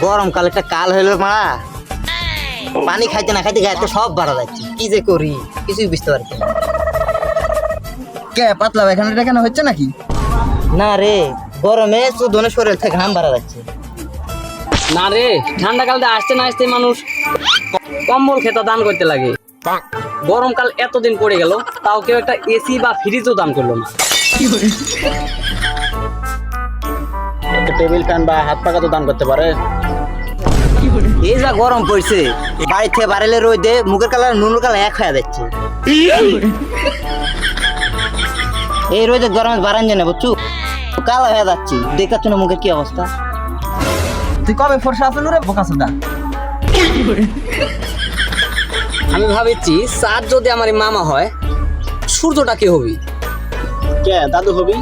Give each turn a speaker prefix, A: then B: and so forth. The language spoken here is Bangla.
A: গরমকাল একটা কাল হইলো মা, পানি খাইতে না খাইতে গায়ে সব বাড়া যাচ্ছে, কি যে করি কিছুই বুঝতে পারছি না।
B: কে পাতলা পায়খানাটা কেন হচ্ছে নাকি?
A: না রে, গরমে চোদনে শরীর থেকে ঘাম বাড়া যাচ্ছে।
C: না রে, ঠান্ডা কালতে আসতে না আসতে মানুষ কম্বল খেতা দান করতে লাগে। গরমকাল এতদিন পড়ে গেল, তাও কেউ একটা এসি বা ফ্রিজও দান করলো না।
D: টেবিল ফ্যান বা হাত পাখা তো দান করতে পারে।
A: এই যা গরম পড়ছে, বাড়ি থেকে বাড়াইলে রোদে মুখের কালার নুনুর কালার এক হয়ে যাচ্ছে। এই রোদে গরমে বাড়ান জানে বুঝছু, কালো হয়ে যাচ্ছি, দেখাচ্ছ না মুখের কি অবস্থা।
B: তুই কবে ফর্সা আসল রে বোকাসোদা?
C: আমি ভাবছি চাঁদ যদি আমার মামা হয়, সূর্যটা কে হবি?
D: কে দাদু হবি?